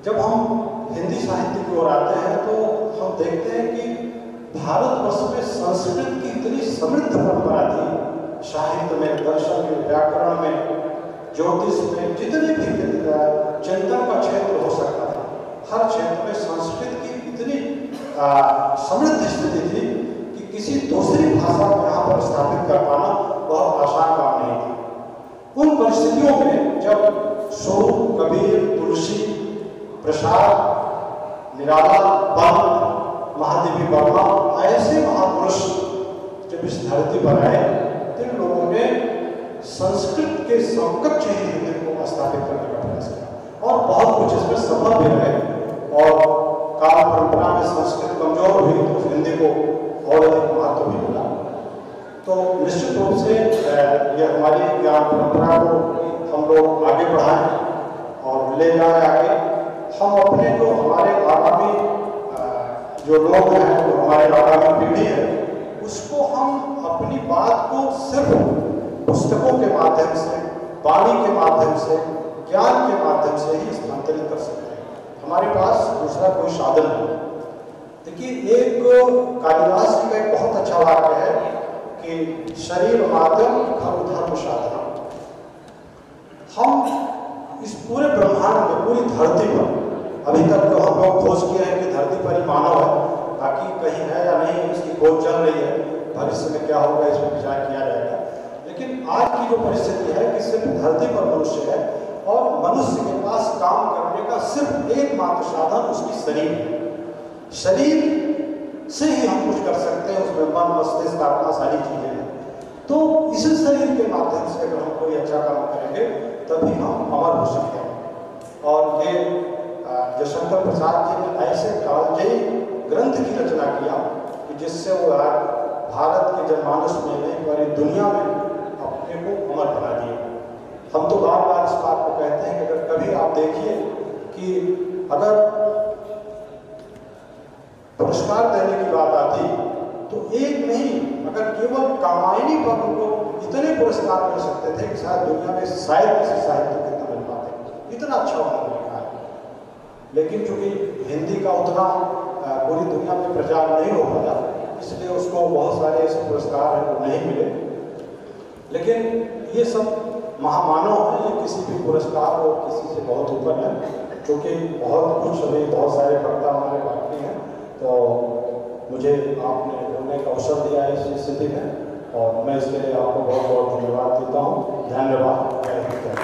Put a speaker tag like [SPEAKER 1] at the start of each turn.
[SPEAKER 1] जब हम हिंदी साहित्य की ओर आते हैं तो हम देखते हैं कि भारतवर्ष में संस्कृत की इतनी समृद्ध परंपरा थी। साहित्य में, दर्शन में, व्याकरण में, ज्योतिष में, जितने भी चिंतन का क्षेत्र हो सकता था, हर क्षेत्र में संस्कृत की इतनी समृद्ध स्थिति थी कि किसी दूसरी भाषा को यहाँ पर स्थापित कर पाना बहुत आसान काम नहीं था। उन परिस्थितियों में जब सूर, कबीर, तुलसी, प्रसाद, निराला, बन, महादेवी वर्मा ऐसे महापुरुष जब इस धरती पर आए, जिन लोगों ने संस्कृत के समकक्ष ही हिंदी को स्थापित करने का प्रयास किया और बहुत कुछ इसमें सफल भी रहे और काल परंपरा में संस्कृत कमजोर हुई तो हिंदी को और अधिक महत्व भी मिला। तो निश्चित रूप से ये हमारी ज्ञान परंपरा को हम लोग आगे बढ़ाएं और ले जाए आगे। हम अपने जो हमारे आगामी जो लोग हैं, जो हमारे आगामी पीढ़ी है, उसको हम अपनी बात को सिर्फ पुस्तकों के माध्यम से, वाणी के माध्यम से, ज्ञान के माध्यम से ही स्थानांतरित कर सकते हैं। हमारे पास दूसरा कोई साधन नहीं। देखिए, एक कालिदास जी का एक बहुत अच्छा वाक्य है कि शरीर माध्यम खलु धर्म साधना। हम इस पूरे ब्रह्मांड में, पूरी धरती पर, अभी तक तो हम लोग खोज किए हैं कि धरती पर ही मानव है, बाकी कहीं है या नहीं इसकी खोज चल रही है, भविष्य में क्या होगा इस पर विचार किया जाएगा। लेकिन आज की जो परिस्थिति है कि सिर्फ धरती पर मनुष्य है और मनुष्य के पास काम करने का सिर्फ एकमात्र साधन उसकी शरीर है। शरीर से ही हम कुछ कर सकते हैं, उसमें मन, मस्तिष्क, आत्मा सारी चीजें हैं। तो इस शरीर के माध्यम से अगर हम कोई अच्छा काम करेंगे तभी हम अमर हो सकते हैं। और ये जयशंकर प्रसाद जी ने ऐसे कालजयी ग्रंथ की रचना किया कि जिससे वो भारत के जनमानस में नहीं, पूरी दुनिया में अपने को अमर बना दिया। हम तो बार बार इस बात को कहते हैं कि अगर कभी आप देखिए कि अगर पुरस्कार देने की बात आती तो एक नहीं, अगर केवल कामायनी पर उनको इतने पुरस्कार मिल सकते थे कि शायद दुनिया में शायद किसी साहित्य के मिल पाते, इतना अच्छा उन्होंने लिखा है। लेकिन चूंकि हिंदी का उतना पूरी दुनिया में प्रचार नहीं हो पाया, इसलिए उसको बहुत सारे ऐसे पुरस्कार हैं वो नहीं मिले। लेकिन ये सब महामानव हैं, ये किसी भी पुरस्कार और किसी से बहुत ऊपर है, क्योंकि बहुत कुछ अभी बहुत सारे वक्ता हमारे बाकी हैं। तो मुझे आपने बोलने का अवसर दिया है इस स्थिति में और मैं इसके लिए आपको बहुत बहुत धन्यवाद देता हूँ। धन्यवाद।